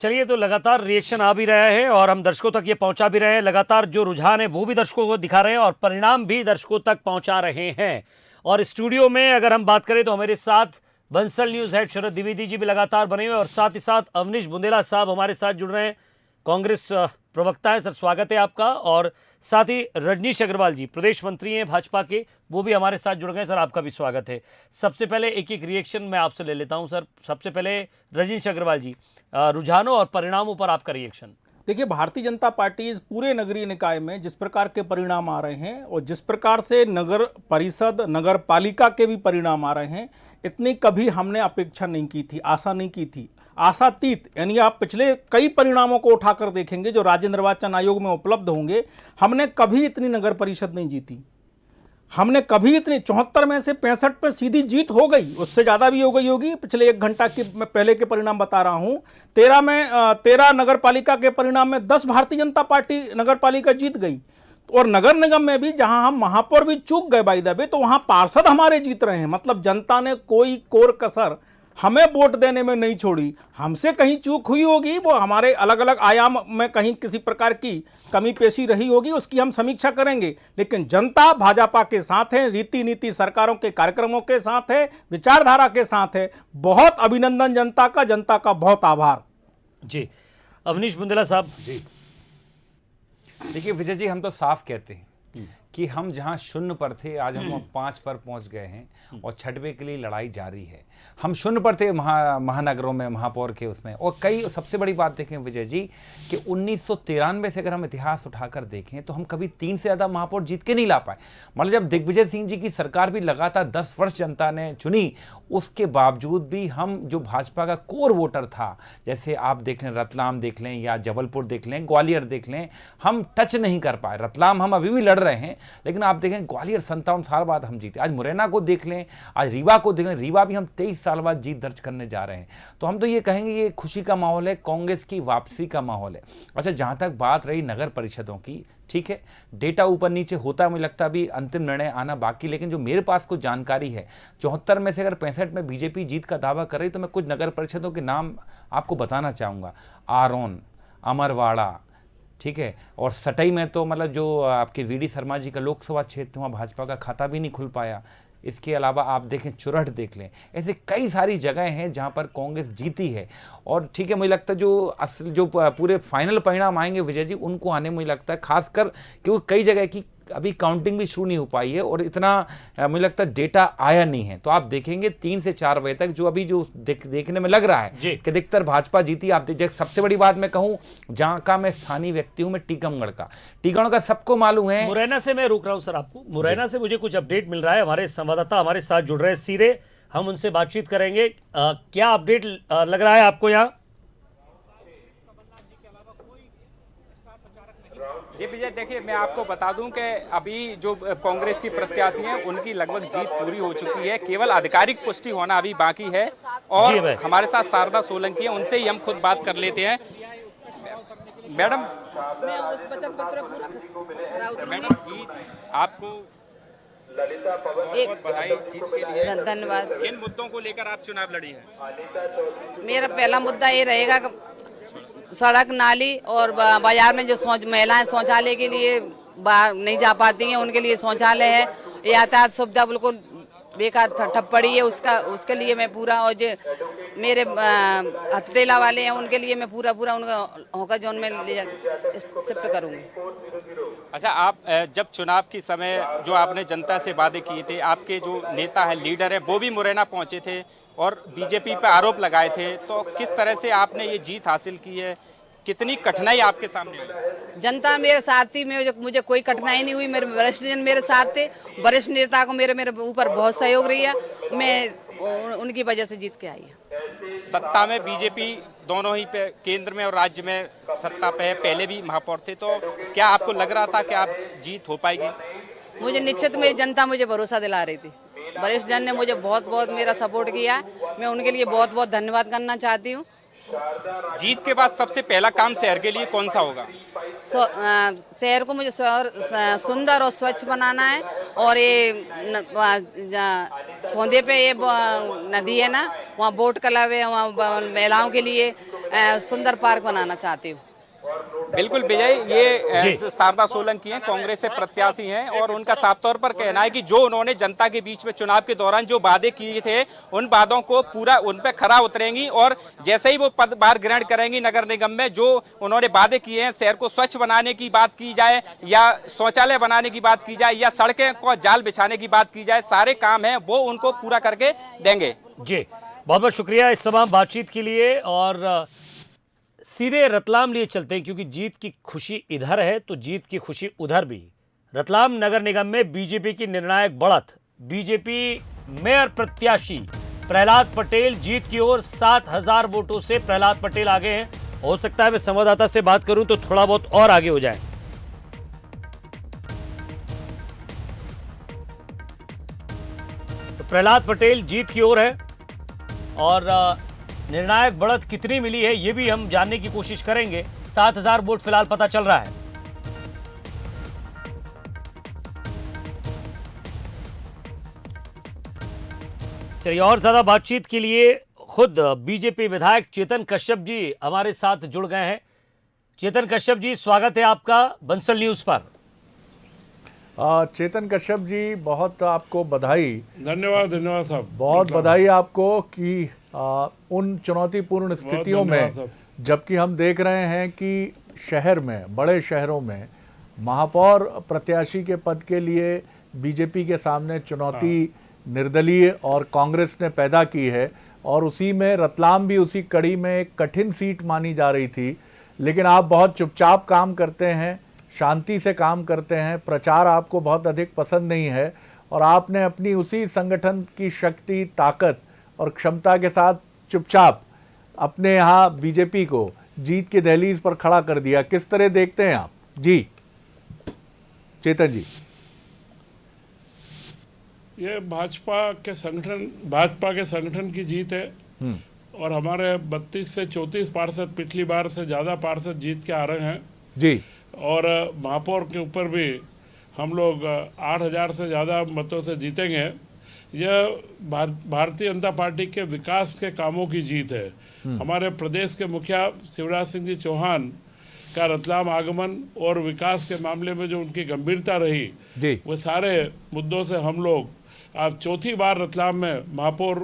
चलिए, तो लगातार रिएक्शन आ भी रहा है और हम दर्शकों तक ये पहुंचा भी रहे हैं। लगातार जो रुझान है वो भी दर्शकों को दिखा रहे हैं और परिणाम भी दर्शकों तक पहुंचा रहे हैं। और स्टूडियो में अगर हम बात करें तो हमारे साथ बंसल न्यूज़ हेड शरद द्विवेदी जी भी लगातार बने हुए और साथ ही साथ अवनीश बुंदेला साहब हमारे साथ जुड़ रहे हैं, कांग्रेस प्रवक्ता है। सर, स्वागत है आपका। और साथ ही रजनीश अग्रवाल जी प्रदेश मंत्री हैं भाजपा के, वो भी हमारे साथ जुड़ गए। सर, आपका भी स्वागत है। सबसे पहले एक एक रिएक्शन मैं आपसे ले लेता हूं। सर, सबसे पहले रजनीश अग्रवाल जी, रुझानों और परिणामों पर आपका रिएक्शन। देखिए, भारतीय जनता पार्टी इस पूरे नगरीय निकाय में जिस प्रकार के परिणाम आ रहे हैं और जिस प्रकार से नगर परिषद नगर पालिका के भी परिणाम आ रहे हैं, इतनी कभी हमने अपेक्षा नहीं की थी, आशा नहीं की थी। आशातीत, यानी आप पिछले कई परिणामों को उठाकर देखेंगे जो राज्य निर्वाचन आयोग में उपलब्ध होंगे, हमने कभी इतनी नगर परिषद नहीं जीती। हमने कभी इतनी 74 में से 65 पे सीधी जीत हो गई, उससे ज़्यादा भी हो गई होगी। पिछले 1 घंटा की मैं पहले के परिणाम बता रहा हूँ। 13 नगर पालिका के परिणाम में 10 भारतीय जनता पार्टी नगर पालिका जीत गई। और नगर निगम में भी जहां हम महापौर भी चूक गए बाय द वे, तो वहां पार्षद हमारे जीत रहे हैं। मतलब जनता ने कोई कोर कसर हमें वोट देने में नहीं छोड़ी। हमसे कहीं चूक हुई होगी, वो हमारे अलग अलग आयाम में कहीं किसी प्रकार की कमी पेशी रही होगी, उसकी हम समीक्षा करेंगे। लेकिन जनता भाजपा के साथ है, रीति नीति सरकारों के कार्यक्रमों के साथ है, विचारधारा के साथ है। बहुत अभिनंदन जनता का बहुत आभार जी। अवनीश बुंदेला साहब जी, देखिए विजय जी, हम तो साफ कहते हैं कि हम जहां शून्य पर थे आज हम 5 पर पहुंच गए हैं और 6वें के लिए लड़ाई जारी है। हम शून्य पर थे महानगरों में, महापौर के उसमें। और कई सबसे बड़ी बात देखें विजय जी कि 1993 से अगर हम इतिहास उठाकर देखें तो हम कभी 3 से ज़्यादा महापौर जीत के नहीं ला पाए। मतलब जब दिग्विजय सिंह जी की सरकार भी लगातार 10 वर्ष जनता ने चुनी, उसके बावजूद भी हम जो भाजपा का कोर वोटर था, जैसे आप देख लें रतलाम देख लें या जबलपुर देख लें, ग्वालियर देख लें, हम टच नहीं कर पाए। रतलाम हम अभी भी लड़ रहे हैं, लेकिन आप देखें ग्वालियर 57 साल बाद हम जीते। आज मुरैना को देख लें, आज रीवा को देख लें, रीवा भी हम 23 साल बाद जीत दर्ज करने जा रहे हैं। तो हम तो ये कहेंगे ये खुशी का माहौल है, कांग्रेस की वापसी का माहौल है। अच्छा, जहां तक बात रही नगर परिषदों की, ठीक है, डेटा ऊपर नीचे होता है, मुझे लगता है अभी अंतिम निर्णय आना बाकी। लेकिन जो मेरे पास कुछ जानकारी है, 74 में से अगर 65 में बीजेपी जीत का दावा कर रही, तो मैं कुछ नगर परिषदों के नाम आपको बताना चाहूँगा। आरोन, अमरवाड़ा, ठीक है, और सटई में तो मतलब जो आपके वीडी शर्मा जी का लोकसभा क्षेत्र, वहाँ भाजपा का खाता भी नहीं खुल पाया। इसके अलावा आप देखें चुरहट देख लें, ऐसे कई सारी जगह हैं जहाँ पर कांग्रेस जीती है। और ठीक है, मुझे लगता है जो पूरे फाइनल परिणाम आएंगे विजय जी, उनको आने मुझे लगता है, खासकर क्योंकि कई जगह की अभी काउंटिंग भी शुरू नहीं हो पाई है और इतना मुझे लगता है डेटा आया नहीं है। तो आप देखेंगे 3 से 4 बजे तक जो अभी जो देखने में लग रहा है कि अधिकतर भाजपा जीती। आप देखिए, सबसे बड़ी बात मैं कहूं, जहां का मैं स्थानीय व्यक्ति हूं, मैं टीकमगढ़ का सबको मालूम है। मुरैना से मैं रोक रहा हूं सर आपको। मुरैना से मुझे कुछ अपडेट मिल रहा है, हमारे संवाददाता हमारे साथ जुड़ रहे हैं सीधे, हम उनसे बातचीत करेंगे। क्या अपडेट लग रहा है आपको यहाँ? जी विजय, देखिए मैं आपको बता दूं कि अभी जो कांग्रेस की प्रत्याशी हैं उनकी लगभग जीत पूरी हो चुकी है, केवल आधिकारिक पुष्टि होना अभी बाकी है। और हमारे साथ शारदा सोलंकी है, उनसे ही हम खुद बात कर लेते हैं। मैडम, मैं उस वचन पत्र पूरा मैडम जी आपको बहुत बधाई जीत के लिए, धन्यवाद। इन मुद्दों को लेकर आप चुनाव लड़ी हैं? मेरा पहला मुद्दा ये रहेगा, सड़क नाली और बाजार में जो महिलाएं शौचालय के लिए बाहर नहीं जा पाती हैं, उनके लिए शौचालय है। यातायात सुविधा बिल्कुल बेकार ठप पड़ी है, उसके लिए मैं पूरा, और जो मेरे हथेला वाले हैं उनके लिए मैं पूरा उनका होकर जोन में शिफ्ट करूँगी। अच्छा, आप जब चुनाव के समय जो आपने जनता से वादे किए थे, आपके जो नेता है, लीडर है, वो भी मुरैना पहुंचे थे और बीजेपी पर आरोप लगाए थे, तो किस तरह से आपने ये जीत हासिल की है? कितनी कठिनाई आपके सामने हुई? जनता मेरे साथ थी, मुझे कोई कठिनाई नहीं हुई। मेरे वरिष्ठ जन मेरे साथ थे, वरिष्ठ नेता को मेरे ऊपर बहुत सहयोग रही है, मैं उनकी वजह से जीत के आई है। सत्ता में बीजेपी दोनों ही पे, केंद्र में और राज्य में सत्ता पे है, पहले भी महापौर थे, तो क्या आपको लग रहा था कि आप जीत हो पाएगी? मुझे निश्चित मेरी जनता मुझे भरोसा दिला रही थी। वरिष्ठ जन ने मुझे बहुत मेरा सपोर्ट किया है, मैं उनके लिए बहुत धन्यवाद करना चाहती हूँ। जीत के बाद सबसे पहला काम शहर के लिए कौन सा होगा? शहर को मुझे सुंदर और स्वच्छ बनाना है। और ये छोंदे पे ये नदी है ना, वहाँ बोट क्लब है, वहाँ महिलाओं के लिए सुंदर पार्क बनाना चाहती हूँ। बिल्कुल विजय, ये जी। जो शारदा सोलंकी हैं, कांग्रेस से प्रत्याशी हैं और उनका साफ तौर पर कहना है कि जो उन्होंने जनता के बीच में चुनाव के दौरान जो वादे किए थे उन वादों को पूरा उन पे खरा उतरेंगी और जैसे ही वो पदभार ग्रहण करेंगी नगर निगम में, जो उन्होंने वादे किए हैं, शहर को स्वच्छ बनाने की बात की जाए या शौचालय बनाने की बात की जाए या सड़कें को जाल बिछाने की बात की जाए, सारे काम हैं वो उनको पूरा करके देंगे। जी, बहुत बहुत शुक्रिया इस तमाम बातचीत के लिए। और सीधे रतलाम लिए चलते हैं क्योंकि जीत की खुशी इधर है तो जीत की खुशी उधर भी। रतलाम नगर निगम में बीजेपी की निर्णायक बढ़त। बीजेपी मेयर प्रत्याशी प्रहलाद पटेल जीत की ओर। 7,000 वोटों से प्रहलाद पटेल आगे हैं। हो सकता है मैं संवाददाता से बात करूं तो थोड़ा बहुत और आगे हो जाए। तो प्रहलाद पटेल जीत की ओर है और निर्णायक बढ़त कितनी मिली है ये भी हम जानने की कोशिश करेंगे। 7,000 वोट फिलहाल पता चल रहा है। चलिए, और ज्यादा बातचीत के लिए खुद बीजेपी विधायक चेतन कश्यप जी हमारे साथ जुड़ गए हैं। चेतन कश्यप जी, स्वागत है आपका बंसल न्यूज पर। चेतन कश्यप जी, बहुत आपको बधाई। धन्यवाद साहब, बहुत बधाई आपको कि उन चुनौतीपूर्ण स्थितियों में, जबकि हम देख रहे हैं कि शहर में, बड़े शहरों में महापौर प्रत्याशी के पद के लिए बीजेपी के सामने चुनौती निर्दलीय और कांग्रेस ने पैदा की है और उसी में रतलाम भी उसी कड़ी में एक कठिन सीट मानी जा रही थी। लेकिन आप बहुत चुपचाप काम करते हैं, शांति से काम करते हैं, प्रचार आपको बहुत अधिक पसंद नहीं है और आपने अपनी उसी संगठन की शक्ति, ताकत और क्षमता के साथ चुपचाप अपने यहाँ बीजेपी को जीत की दहलीज पर खड़ा कर दिया। किस तरह देखते हैं आप? जी चेतन जी। ये भाजपा के संगठन की जीत है और हमारे 32 से 34 पार्षद पिछली बार से ज्यादा पार्षद जीत के आ रहे हैं जी। और महापौर के ऊपर भी हम लोग 8,000 से ज़्यादा मतों से जीतेंगे। यह भारतीय जनता पार्टी के विकास के कामों की जीत है। हमारे प्रदेश के मुखिया शिवराज सिंह जी चौहान का रतलाम आगमन और विकास के मामले में जो उनकी गंभीरता रही जी, वो सारे मुद्दों से हम लोग अब चौथी बार रतलाम में महापौर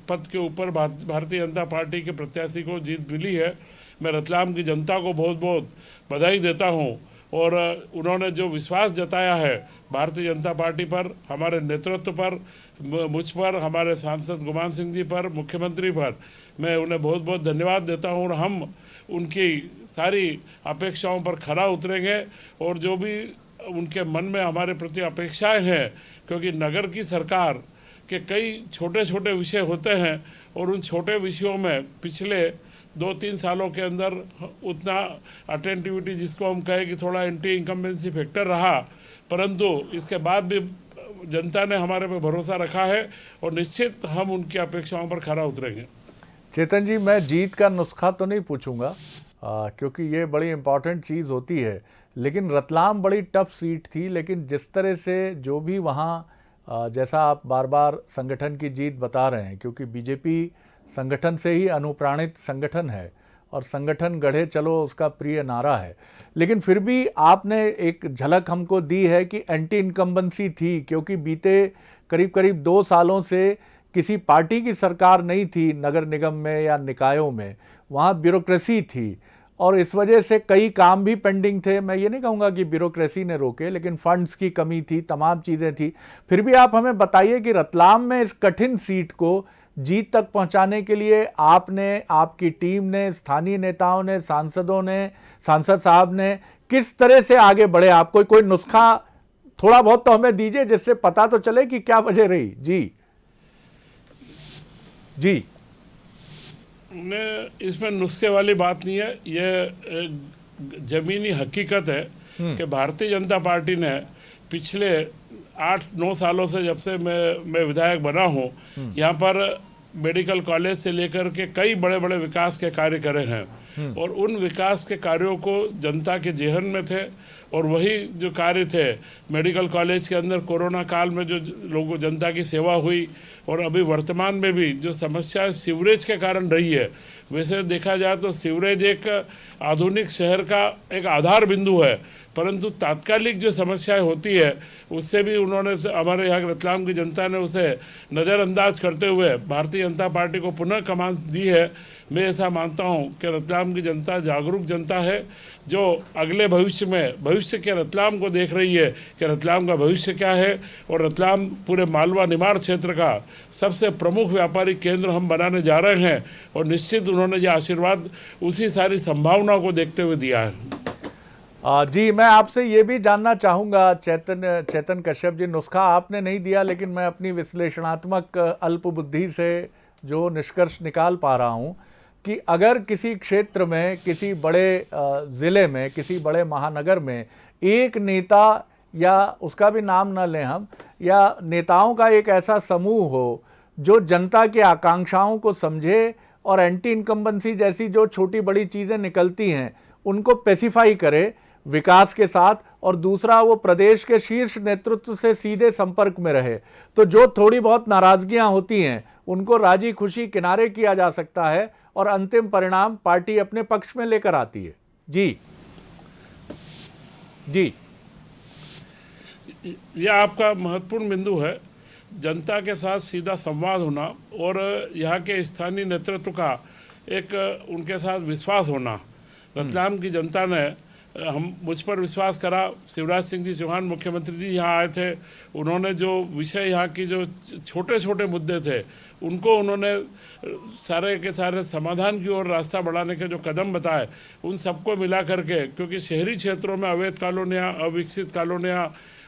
पद के ऊपर भारतीय जनता पार्टी के प्रत्याशी को जीत मिली है। मैं रतलाम की जनता को बहुत बहुत बधाई देता हूं और उन्होंने जो विश्वास जताया है भारतीय जनता पार्टी पर, हमारे नेतृत्व पर, मुझ पर, हमारे सांसद गुमान सिंह जी पर, मुख्यमंत्री पर, मैं उन्हें बहुत बहुत धन्यवाद देता हूं और हम उनकी सारी अपेक्षाओं पर खरा उतरेंगे और जो भी उनके मन में हमारे प्रति अपेक्षाएं हैं, क्योंकि नगर की सरकार के कई छोटे छोटे विषय होते हैं और उन छोटे विषयों में पिछले 2-3 सालों के अंदर उतना अटेंटिविटी, जिसको हम कहें कि थोड़ा एंटी इनकम्बेंसी फैक्टर रहा, परंतु इसके बाद भी जनता ने हमारे पे भरोसा रखा है और निश्चित हम उनकी अपेक्षाओं पर खरा उतरेंगे। चेतन जी, मैं जीत का नुस्खा तो नहीं पूछूंगा क्योंकि ये बड़ी इम्पॉर्टेंट चीज़ होती है, लेकिन रतलाम बड़ी टफ सीट थी। लेकिन जिस तरह से जो भी वहाँ, जैसा आप बार बार संगठन की जीत बता रहे हैं, क्योंकि बीजेपी संगठन से ही अनुप्राणित संगठन है और संगठन गढ़े चलो उसका प्रिय नारा है, लेकिन फिर भी आपने एक झलक हमको दी है कि एंटी इनकम्बेंसी थी, क्योंकि बीते करीब करीब 2 सालों से किसी पार्टी की सरकार नहीं थी नगर निगम में या निकायों में, वहाँ ब्यूरोक्रेसी थी और इस वजह से कई काम भी पेंडिंग थे। मैं ये नहीं कहूँगा कि ब्यूरोक्रेसी ने रोके, लेकिन फंड्स की कमी थी, तमाम चीज़ें थी। फिर भी आप हमें बताइए कि रतलाम में इस कठिन सीट को जीत तक पहुंचाने के लिए आपने, आपकी टीम ने, स्थानीय नेताओं ने, सांसदों ने, सांसद साहब ने किस तरह से आगे बढ़े? आप कोई नुस्खा थोड़ा बहुत तो हमें दीजिए जिससे पता तो चले कि क्या वजह रही। जी जी। इसमें नुस्खे वाली बात नहीं है, ये जमीनी हकीकत है कि भारतीय जनता पार्टी ने पिछले 8-9 सालों से, जब से मैं विधायक बना हूँ, यहाँ पर मेडिकल कॉलेज से लेकर के कई बड़े बड़े विकास के कार्य करे हैं और उन विकास के कार्यों को जनता के जेहन में थे और वही जो कार्य थे मेडिकल कॉलेज के अंदर कोरोना काल में जो लोगों जनता की सेवा हुई, और अभी वर्तमान में भी जो समस्या सीवरेज के कारण रही है, वैसे देखा जाए तो सीवरेज एक आधुनिक शहर का एक आधार बिंदु है, परंतु तात्कालिक जो समस्याएं होती है उससे भी उन्होंने, हमारे यहाँ रतलाम की जनता ने उसे नज़रअंदाज करते हुए भारतीय जनता पार्टी को पुनः कमान दी है। मैं ऐसा मानता हूँ कि रतलाम की जनता जागरूक जनता है, जो अगले भविष्य में भविष्य के रतलाम को देख रही है कि रतलाम का भविष्य क्या है, और रतलाम पूरे मालवा निमाड़ क्षेत्र का सबसे प्रमुख व्यापारिक केंद्र हम बनाने जा रहे हैं, और निश्चित उन्होंने ये आशीर्वाद उसी सारी संभावनाओं को देखते हुए दिया है। जी, मैं आपसे ये भी जानना चाहूँगा चेतन कश्यप जी, नुस्खा आपने नहीं दिया, लेकिन मैं अपनी विश्लेषणात्मक अल्प बुद्धि से जो निष्कर्ष निकाल पा रहा हूँ कि अगर किसी क्षेत्र में, किसी बड़े ज़िले में, किसी बड़े महानगर में एक नेता, या उसका भी नाम न लें हम, या नेताओं का एक ऐसा समूह हो जो जनता की आकांक्षाओं को समझे और एंटी इनकम्बेंसी जैसी जो छोटी बड़ी चीज़ें निकलती हैं उनको पेसिफाई करे विकास के साथ, और दूसरा वो प्रदेश के शीर्ष नेतृत्व से सीधे संपर्क में रहे, तो जो थोड़ी बहुत नाराजगियां होती हैं उनको राजी खुशी किनारे किया जा सकता है और अंतिम परिणाम पार्टी अपने पक्ष में लेकर आती है। जी जी, यह आपका महत्वपूर्ण बिंदु है, जनता के साथ सीधा संवाद होना और यहाँ के स्थानीय नेतृत्व का एक उनके साथ विश्वास होना। रतलाम की जनता ने मुझ पर विश्वास करा। शिवराज सिंह जी चौहान मुख्यमंत्री जी यहाँ आए थे, उन्होंने जो विषय यहाँ की जो छोटे छोटे मुद्दे थे उनको उन्होंने सारे के सारे समाधान की ओर रास्ता बढ़ाने के जो कदम बताए, उन सबको मिला करके, क्योंकि शहरी क्षेत्रों में अवैध कॉलोनियाँ, अविकसित कॉलोनियाँ,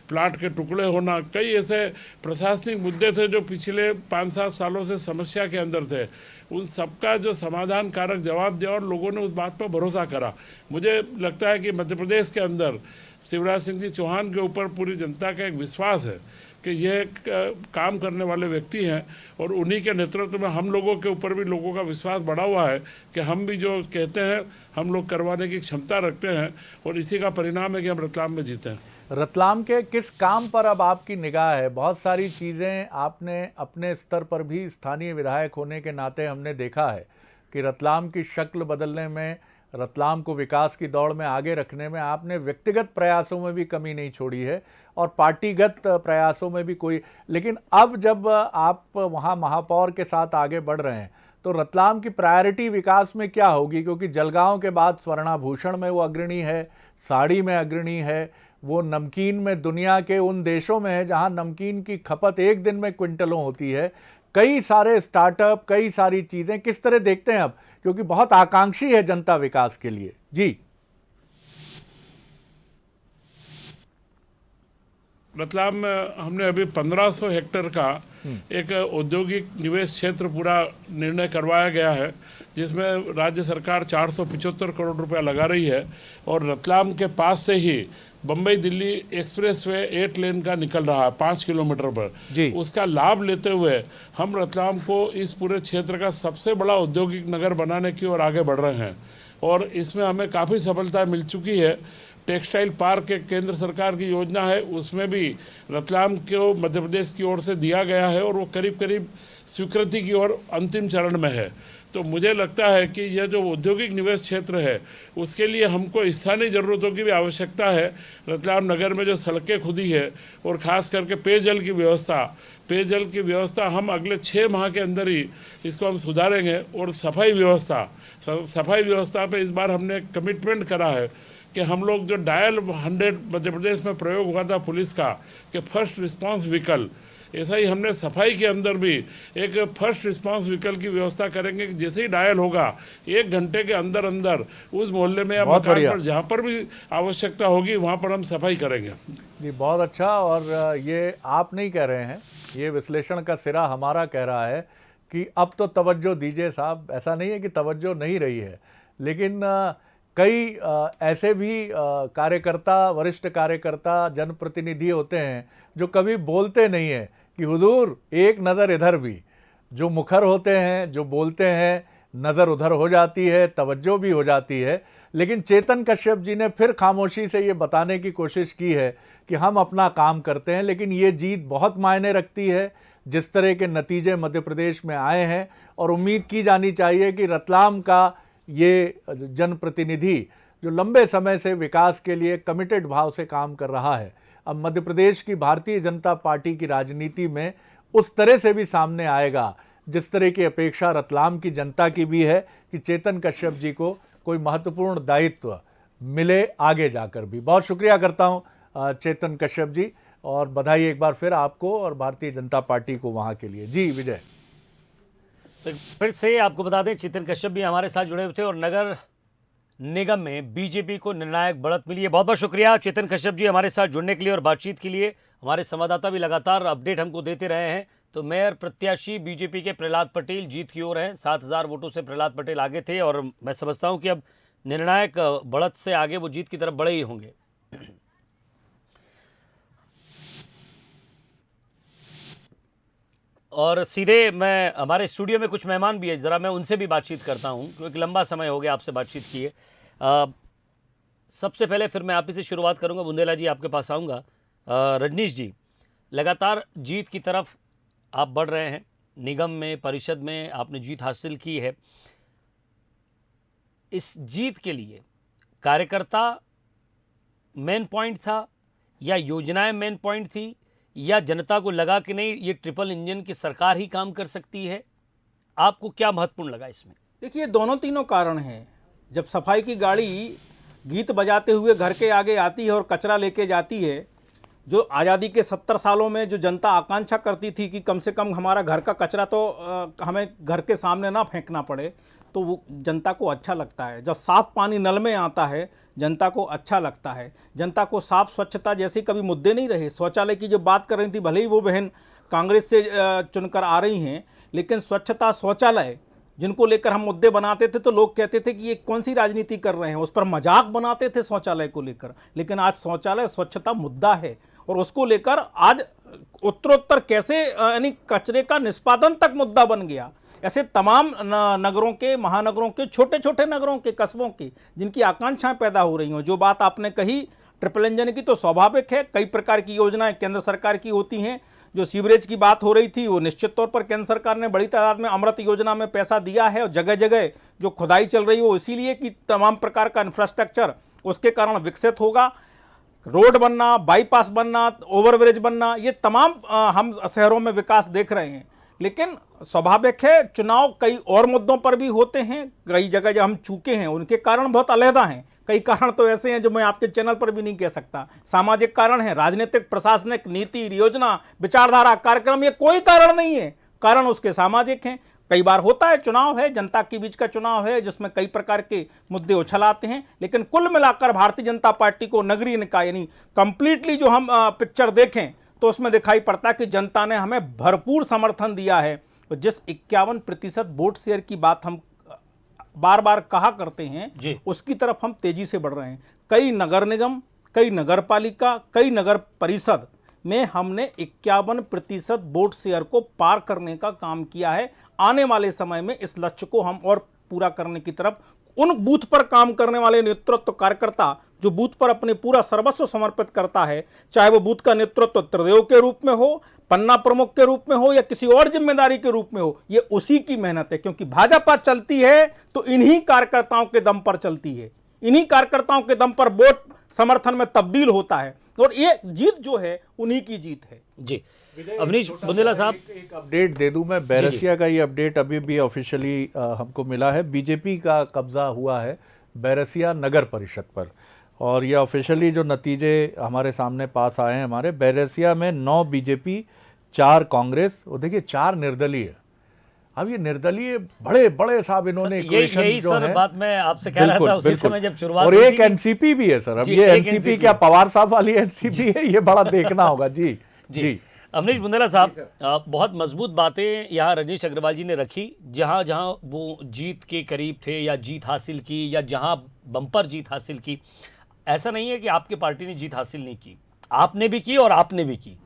प्लाट के टुकड़े होना, कई ऐसे प्रशासनिक मुद्दे थे जो पिछले 5-7 सालों से समस्या के अंदर थे, उन सबका जो समाधान कारक जवाब दिया और लोगों ने उस बात पर भरोसा करा। मुझे लगता है कि मध्य प्रदेश के अंदर शिवराज सिंह जी चौहान के ऊपर पूरी जनता का एक विश्वास है कि ये काम करने वाले व्यक्ति हैं, और उन्हीं के नेतृत्व में हम लोगों के ऊपर भी लोगों का विश्वास बढ़ा हुआ है कि हम भी जो कहते हैं हम लोग करवाने की क्षमता रखते हैं, और इसी का परिणाम है कि हम रतलाम में जीते हैं। रतलाम के किस काम पर अब आपकी निगाह है? बहुत सारी चीज़ें आपने अपने स्तर पर भी स्थानीय विधायक होने के नाते हमने देखा है कि रतलाम की शक्ल बदलने में, रतलाम को विकास की दौड़ में आगे रखने में आपने व्यक्तिगत प्रयासों में भी कमी नहीं छोड़ी है और पार्टीगत प्रयासों में भी कोई। लेकिन अब जब आप वहाँ महापौर के साथ आगे बढ़ रहे हैं तो रतलाम की प्रायोरिटी विकास में क्या होगी? क्योंकि जलगांव के बाद स्वर्णाभूषण में वो अग्रणी है, साड़ी में अग्रणी है, वो नमकीन में दुनिया के उन देशों में है जहां नमकीन की खपत एक दिन में क्विंटलों होती है। कई सारे स्टार्टअप, कई सारी चीज़ें, किस तरह देखते हैं अब, क्योंकि बहुत आकांक्षी है जनता विकास के लिए। जी, रतलाम में हमने अभी 1500 हेक्टेयर का एक औद्योगिक निवेश क्षेत्र पूरा निर्णय करवाया गया है, जिसमें राज्य सरकार 475 करोड़ रुपया लगा रही है, और रतलाम के पास से ही बम्बई दिल्ली एक्सप्रेसवे 8 लेन का निकल रहा है 5 किलोमीटर पर। उसका लाभ लेते हुए हम रतलाम को इस पूरे क्षेत्र का सबसे बड़ा औद्योगिक नगर बनाने की ओर आगे बढ़ रहे हैं, और इसमें हमें काफ़ी सफलता मिल चुकी है। टेक्सटाइल पार्क एक केंद्र सरकार की योजना है, उसमें भी रतलाम को मध्य प्रदेश की ओर से दिया गया है, और वो करीब करीब स्वीकृति की ओर अंतिम चरण में है। तो मुझे लगता है कि यह जो औद्योगिक निवेश क्षेत्र है उसके लिए हमको स्थानीय ज़रूरतों की भी आवश्यकता है। रतलाम नगर में जो सड़कें खुदी है, और ख़ास करके पेयजल की व्यवस्था हम अगले 6 माह के अंदर ही इसको हम सुधारेंगे। और सफाई व्यवस्था पे इस बार हमने कमिटमेंट करा है कि हम लोग जो डायल 100 मध्य प्रदेश में प्रयोग हुआ था पुलिस का कि फर्स्ट रिस्पांस व्हीकल, ऐसा ही हमने सफाई के अंदर भी एक फर्स्ट रिस्पांस व्हीकल की व्यवस्था करेंगे कि जैसे ही डायल होगा 1 घंटे के अंदर अंदर उस मोहल्ले में या मकान पर जहाँ पर भी आवश्यकता होगी वहाँ पर हम सफाई करेंगे। जी, बहुत अच्छा। और ये आप नहीं कह रहे हैं, ये विश्लेषण का सिरा हमारा कह रहा है कि अब तो तवज्जो दीजिए साहब। ऐसा नहीं है कि तवज्जो नहीं रही है, लेकिन कई ऐसे भी कार्यकर्ता, वरिष्ठ कार्यकर्ता, जनप्रतिनिधि होते हैं जो कभी बोलते नहीं हैं कि हुजूर एक नज़र इधर भी। जो मुखर होते हैं, जो बोलते हैं, नज़र उधर हो जाती है, तवज्जो भी हो जाती है। लेकिन चेतन कश्यप जी ने फिर खामोशी से ये बताने की कोशिश की है कि हम अपना काम करते हैं, लेकिन ये जीत बहुत मायने रखती है जिस तरह के नतीजे मध्य प्रदेश में आए हैं। और उम्मीद की जानी चाहिए कि रतलाम का ये जनप्रतिनिधि जो लंबे समय से विकास के लिए कमिटेड भाव से काम कर रहा है, अब मध्य प्रदेश की भारतीय जनता पार्टी की राजनीति में उस तरह से भी सामने आएगा जिस तरह की अपेक्षा रतलाम की जनता की भी है कि चेतन कश्यप जी को कोई महत्वपूर्ण दायित्व मिले आगे जाकर भी। बहुत शुक्रिया करता हूं चेतन कश्यप जी, और बधाई एक बार फिर आपको और भारतीय जनता पार्टी को वहां के लिए। जी विजय। तो फिर से आपको बता दें, चेतन कश्यप भी हमारे साथ जुड़े हुए थे और नगर निगम में बीजेपी को निर्णायक बढ़त मिली है। बहुत बहुत शुक्रिया चेतन कश्यप जी हमारे साथ जुड़ने के लिए और बातचीत के लिए। हमारे संवाददाता भी लगातार अपडेट हमको देते रहे हैं। तो मेयर प्रत्याशी बीजेपी के प्रहलाद पटेल जीत की ओर हैं। 7,000 वोटों से प्रहलाद पटेल आगे थे और मैं समझता हूं कि अब निर्णायक बढ़त से आगे वो जीत की तरफ बढ़े ही होंगे। और सीधे मैं, हमारे स्टूडियो में कुछ मेहमान भी है, ज़रा मैं उनसे भी बातचीत करता हूं क्योंकि लंबा समय हो गया आपसे बातचीत किए। सबसे पहले फिर मैं आप ही से शुरुआत करूंगा। बुंदेला जी आपके पास आऊँगा। रजनीश जी, लगातार जीत की तरफ आप बढ़ रहे हैं, निगम में, परिषद में आपने जीत हासिल की है। इस जीत के लिए कार्यकर्ता मेन पॉइंट था या योजनाएं मेन पॉइंट थी या जनता को लगा कि नहीं ये ट्रिपल इंजन की सरकार ही काम कर सकती है? आपको क्या महत्वपूर्ण लगा इसमें? देखिए, दोनों तीनों कारण हैं। जब सफाई की गाड़ी गीत बजाते हुए घर के आगे आती है और कचरा लेके जाती है, जो आज़ादी के 70 सालों में जो जनता आकांक्षा करती थी कि कम से कम हमारा घर का कचरा तो हमें घर के सामने ना फेंकना पड़े, तो वो जनता को अच्छा लगता है। जब साफ़ पानी नल में आता है जनता को अच्छा लगता है। जनता को साफ स्वच्छता जैसे कभी मुद्दे नहीं रहे। शौचालय की जो बात कर रही थी, भले ही वो बहन कांग्रेस से चुनकर आ रही हैं, लेकिन स्वच्छता, शौचालय जिनको लेकर हम मुद्दे बनाते थे तो लोग कहते थे कि ये कौन सी राजनीति कर रहे हैं, उस पर मजाक बनाते थे शौचालय को लेकर। लेकिन आज शौचालय, स्वच्छता मुद्दा है और उसको लेकर आज उत्तरोत्तर कैसे यानी कचरे का निष्पादन तक मुद्दा बन गया। ऐसे तमाम नगरों के, महानगरों के, छोटे छोटे नगरों के, कस्बों की जिनकी आकांक्षाएं पैदा हो रही हों। जो बात आपने कही ट्रिपल इंजन की, तो स्वाभाविक है, कई प्रकार की योजनाएं केंद्र सरकार की होती हैं। जो सीवरेज की बात हो रही थी वो निश्चित तौर पर केंद्र सरकार ने बड़ी तादाद में अमृत योजना में पैसा दिया है और जगह जगह जो खुदाई चल रही है वो इसीलिए कि तमाम प्रकार का इंफ्रास्ट्रक्चर उसके कारण विकसित होगा। रोड बनना, बाईपास बनना, ओवरब्रिज बनना, ये तमाम हम शहरों में विकास देख रहे हैं। लेकिन स्वाभाविक है, चुनाव कई और मुद्दों पर भी होते हैं। कई जगह जो हम चूके हैं उनके कारण बहुत अलहदा हैं। कई कारण तो ऐसे हैं जो मैं आपके चैनल पर भी नहीं कह सकता। सामाजिक कारण है, राजनीतिक, प्रशासनिक, नीति, योजना, विचारधारा, कार्यक्रम, ये कोई कारण नहीं है। कारण उसके सामाजिक हैं। कई बार होता है, चुनाव है, जनता के बीच का चुनाव है जिसमें कई प्रकार के मुद्दे उछल आते हैं। लेकिन कुल मिलाकर भारतीय जनता पार्टी को नगरीय निकाय यानी कंप्लीटली जो हम पिक्चर देखें तो उसमें दिखाई पड़ता है कि जनता ने हमें भरपूर समर्थन दिया है। तो जिस 51% वोट शेयर की बात हम बार बार कहा करते हैं उसकी तरफ हम तेजी से बढ़ रहे हैं। कई नगर निगम, कई नगर पालिका, कई नगर परिषद में हमने 51% वोट शेयर को पार करने का काम किया है। आने वाले समय में इस लक्ष्य को हम और पूरा करने की तरफ उन बूथ पर काम करने वाले नेतृत्व कार्यकर्ता जो बूथ पर अपने पूरा सर्वस्व समर्पित करता है, चाहे वो बूथ का नेतृत्व त्रिदेव के रूप में हो, पन्ना प्रमुख के रूप में हो या किसी और जिम्मेदारी के रूप में हो, ये उसी की मेहनत है। क्योंकि भाजपा चलती है तो इन्हीं कार्यकर्ताओं के दम पर चलती है, इन्हीं कार्यकर्ताओं के दम पर वोट समर्थन में तब्दील होता है और ये जीत जो है उन्हीं की जीत है। जी अवनीश बुंदेला साहब, एक अपडेट दे दूं मैं। बैरसिया का ये अपडेट अभी भी ऑफिशियली हमको मिला है। बीजेपी का कब्जा हुआ है बैरसिया नगर परिषद पर और ये ऑफिशियली जो नतीजे हमारे सामने पास आए हैं, हमारे बैरसिया में 9 बीजेपी, 4 कांग्रेस और देखिए 4 निर्दलीय। अब ये निर्दलीय बड़े बड़े साहब इन्होंने यही सर बात मैं आपसे कह रहा था उसी समय जब शुरुआत और एक एनसीपी भी है सर। अब ये एनसीपी क्या पवार साहब वाली एनसीपी है, ये बड़ा देखना होगा। जी जी अवनीश बुंदेला साहब, बहुत मजबूत बातें यहाँ रजनीश अग्रवाल जी ने रखी। जहाँ जहाँ वो जीत के करीब थे या जीत हासिल की या जहाँ बम्पर जीत हासिल की, ऐसा नहीं है कि आपकी पार्टी ने जीत हासिल नहीं की, आपने भी की और आपने भी की।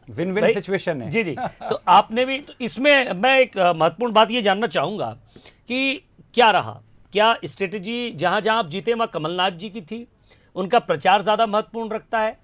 विन विन सिचुएशन है। जी जी, तो आपने भी। तो इसमें मैं एक महत्वपूर्ण बात ये जानना चाहूँगा कि क्या रहा, क्या स्ट्रेटेजी जहां जहां आप जीते वहां कमलनाथ जी की थी, उनका प्रचार ज़्यादा महत्वपूर्ण रखता है,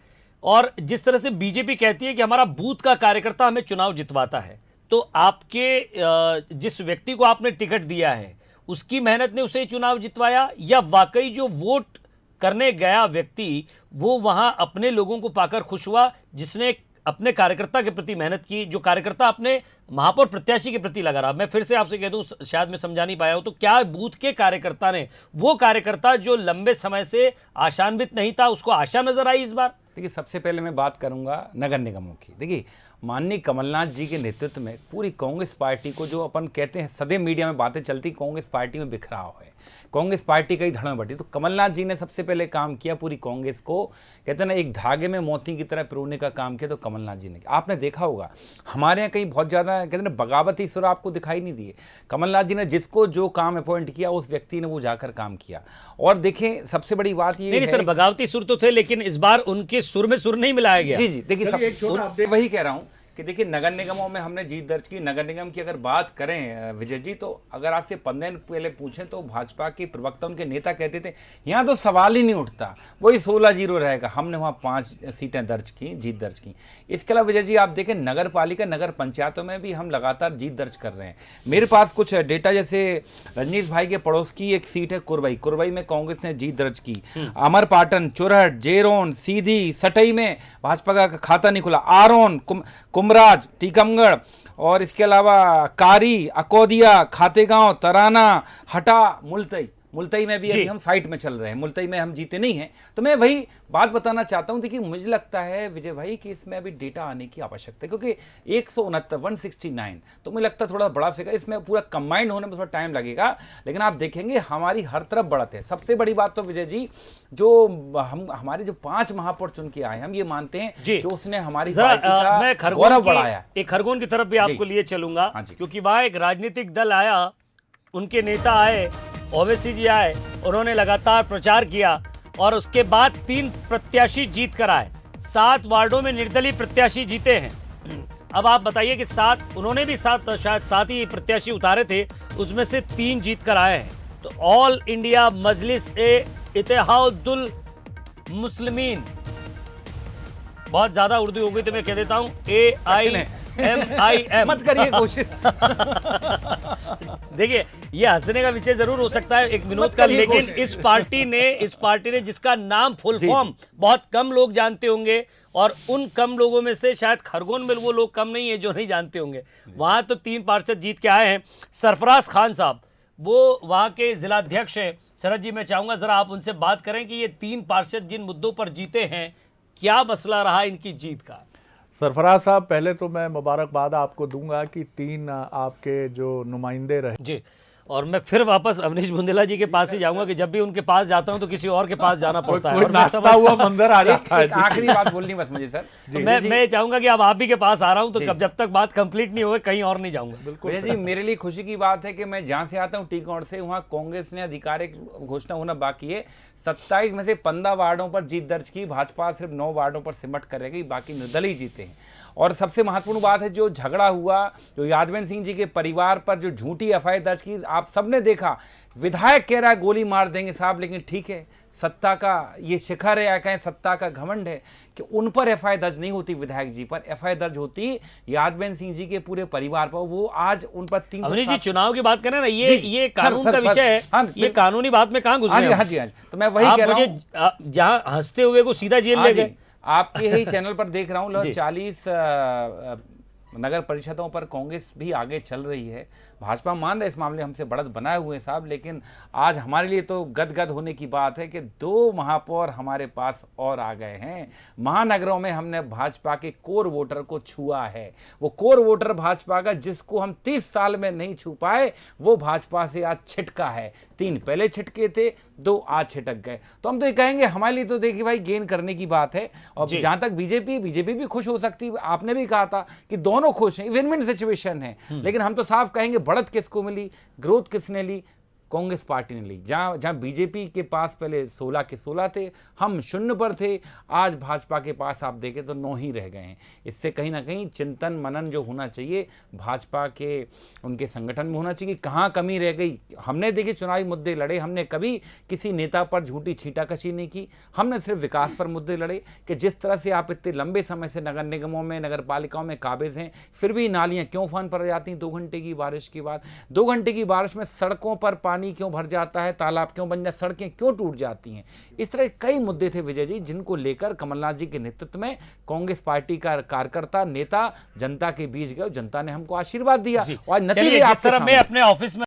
और जिस तरह से बीजेपी कहती है कि हमारा बूथ का कार्यकर्ता हमें चुनाव जितवाता है, तो आपके जिस व्यक्ति को आपने टिकट दिया है उसकी मेहनत ने उसे चुनाव जितवाया, या वाकई जो वोट करने गया व्यक्ति वो वहां अपने लोगों को पाकर खुश हुआ, जिसने अपने कार्यकर्ता के प्रति मेहनत की, जो कार्यकर्ता अपने महापौर प्रत्याशी के प्रति लगा रहा। मैं फिर से आपसे कह दूं, शायद मैं समझा नहीं पाया हूं, तो क्या बूथ के कार्यकर्ता ने, वो कार्यकर्ता जो लंबे समय से आशान्वित नहीं था, उसको आशा नजर आई इस बार? देखिए, सबसे पहले मैं बात करूंगा नगर निगमों की। देखिए, माननीय कमलनाथ जी के नेतृत्व में पूरी कांग्रेस पार्टी को, जो अपन कहते हैं सदैव मीडिया में बातें चलती, कांग्रेस पार्टी में बिखराव है, कांग्रेस पार्टी कई धड़ों में बटी, तो कमलनाथ जी ने सबसे पहले काम किया, पूरी कांग्रेस को कहते हैं ना एक धागे में मोती की तरह पिरोने का काम किया, तो कमलनाथ जी ने। आपने देखा होगा हमारे यहाँ कहीं बहुत ज़्यादा कहते हैं ना बगावती सुर आपको दिखाई नहीं दिए। कमलनाथ जी ने जिसको जो काम अपॉइंट किया उस व्यक्ति ने वो जाकर काम किया। और देखें, सबसे बड़ी बात ये नहीं सर, बगावती सुर तो थे, लेकिन इस बार उनके सुर में सुर नहीं मिलाया गया। जी, देखिए, वही कह रहा हूँ कि देखिए, नगर निगमों में हमने जीत दर्ज की। नगर निगम की अगर बात करें विजय जी, तो अगर आज से 15 दिन पहले पूछें तो भाजपा के प्रवक्ता, उनके नेता कहते थे यहाँ तो सवाल ही नहीं उठता, वही 16-0 रहेगा। हमने वहाँ 5 सीटें दर्ज की, जीत दर्ज की। इसके अलावा विजय जी आप देखें, नगर पालिका, नगर पंचायतों में भी हम लगातार जीत दर्ज कर रहे हैं। मेरे पास कुछ डेटा, जैसे रजनीश भाई के पड़ोस की एक सीट है कुरबई में कांग्रेस ने जीत दर्ज की। अमरपाटन, चुरहट, जेरोन, सीधी, सटई में भाजपा का खाता नहीं खुला। आरोन, कुमराज, टीकमगढ़, और इसके अलावा कारी, अकोदिया, खातेगांव, तराना, हटा, मुल्तई में भी अभी हम फाइट में चल रहे हैं। मुल्तई में हम जीते नहीं हैं। तो मैं वही बात बताना चाहता हूं। देखिए, मुझे लगता है विजय भाई कि इसमें अभी डेटा आने की आवश्यकता है, क्योंकि 169 तो मुझे लगता है थोड़ा बड़ा फिगर, इसमें पूरा कंबाइंड होने में थोड़ा टाइम लगेगा, लेकिन आप देखेंगे हमारी हर तरफ बढ़त है। सबसे बड़ी बात तो विजय जी, जो हमारे जो 5 महापौर चुन के आए, हम ये मानते हैं कि उसने हमारी पार्टी का गौरव बढ़ाया। एक खरगोन की तरफ भी आपको लिए चलूंगा, क्योंकि वहां एक राजनीतिक दल आया, उनके नेता आए, ओवैसी जी आए, उन्होंने लगातार प्रचार किया, और उसके बाद 3 प्रत्याशी जीत कर आए। 7 वार्डों में निर्दलीय प्रत्याशी जीते हैं। अब आप बताइए कि 7, उन्होंने भी 7, शायद 7 ही प्रत्याशी उतारे थे, उसमें से 3 जीत कर आए हैं। तो ऑल इंडिया मजलिस ए इत्तेहादुल मुस्लिमीन, बहुत ज्यादा उर्दू हो गई तो मैं कह देता हूं AIMIM। मत करिए कोशिश। देखिए, ये हंसने का विषय जरूर हो सकता है एक विनोद का, लेकिन इस पार्टी ने जिसका नाम फुल फॉर्म बहुत कम लोग जानते होंगे, और उन कम लोगों में से शायद खरगोन में वो लोग कम नहीं है जो नहीं जानते होंगे। वहां तो 3 पार्षद जीत के आए हैं। सरफराज खान साहब, वो वहां के जिलाध्यक्ष हैं। शरद जी, मैं चाहूंगा जरा आप उनसे बात करें कि ये 3 पार्षद जिन मुद्दों पर जीते हैं, क्या मसला रहा इनकी जीत का? सरफराज साहब, पहले तो मैं मुबारकबाद आपको दूंगा कि 3 आपके जो नुमाइंदे रहे। जी, और मैं फिर वापस अवनीश बुंदेला जी के पास ही जाऊंगा कि जब भी उनके पास जाता हूं तो किसी और के पास जाना पड़ता है, और नाश्ता हुआ मंदिर आ जाता है। एक आखिरी बात बोलनी बस मुझे सर, तो मैं चाहूंगा कि अब आप ही के पास आ रहा हूं, तो जब तक बात कंप्लीट नहीं होगी कहीं और नहीं जाऊंगा। बिल्कुल जी, मेरे लिए खुशी की बात है कि मैं जहां से आता हूं टीकमगढ़ से, वहां कांग्रेस ने आधिकारिक घोषणा होना बाकी है। 27 में से 15 वार्डों पर जीत दर्ज की। भाजपा सिर्फ 9 वार्डों पर सिमट करेगी, बाकी निर्दलीय जीते हैं। और सबसे महत्वपूर्ण बात है, जो झगड़ा हुआ, जो यादवेंद्र सिंह जी के परिवार पर जो झूठी एफआईआर दर्ज की, आप सबने देखा। विधायक कह रहा है गोली मार देंगे साहब, लेकिन ठीक है, सत्ता का ये शिखर है, या कहें सत्ता का घमंड है कि उन पर एफआईआर दर्ज नहीं होती, विधायक जी पर एफआईआर दर्ज होती यादवेंद्र सिंह जी के पूरे परिवार पर। वो आज उन पर 3 अवनीश जी, चुनाव की बात करें ना, ये कानून का विषय है। हाँ, ये कानूनी बात में कहाँ घुस गए? हाँ जी, तो मैं वही कह रहा हूँ, जहाँ हंसते हुए को सीधा जेल ले गए। आपके ही चैनल पर देख रहा हूँ 40 नगर परिषदों पर कांग्रेस भी आगे चल रही है। भाजपा मान रहे इस मामले हमसे बढ़त बनाए हुए साहब, लेकिन आज हमारे लिए तो गदगद होने की बात है कि 2 महापौर हमारे पास और आ गए हैं। महानगरों में हमने भाजपा के कोर वोटर को छुआ है। वो कोर वोटर भाजपा का जिसको हम 30 साल में नहीं छू पाए, वो भाजपा से आज छिटका है। 3 पहले छिटके थे, 2 आज छिटक गए। तो हम तो ये कहेंगे हमारे लिए तो देखिए भाई गेन करने की बात है। और जहां तक बीजेपी भी खुश हो सकती है। आपने भी कहा था कि दोनों खुश हैं, विन विन सिचुएशन है। लेकिन हम तो साफ कहेंगे बढ़त किसको मिली, ग्रोथ किसने ली, कांग्रेस पार्टी ने ली। जहां बीजेपी के पास पहले 16 के 16 थे, हम शून्य पर थे, आज भाजपा के पास आप देखें तो 9 ही रह गए हैं। इससे कहीं ना कहीं चिंतन मनन जो होना चाहिए भाजपा के उनके संगठन में होना चाहिए, कहाँ कमी रह गई। हमने देखिए चुनावी मुद्दे लड़े, हमने कभी किसी नेता पर झूठी छींटाकशी नहीं की, हमने सिर्फ विकास पर मुद्दे लड़े कि जिस तरह से आप इतने लंबे समय से नगर निगमों में, नगर पालिकाओं में काबिज हैं, फिर भी नालियाँ क्यों उफान पर जाती हैं 2 घंटे की बारिश के बाद। 2 घंटे की बारिश में सड़कों पर पानी क्यों भर जाता है, तालाब क्यों बन जाते, सड़कें क्यों टूट जाती हैं। इस तरह कई मुद्दे थे विजय जी, जिनको लेकर कमलनाथ जी के नेतृत्व में कांग्रेस पार्टी का कार्यकर्ता नेता जनता के बीच गए, जनता ने हमको आशीर्वाद दिया और नतीजे जिस तरह मैं अपने ऑफिस में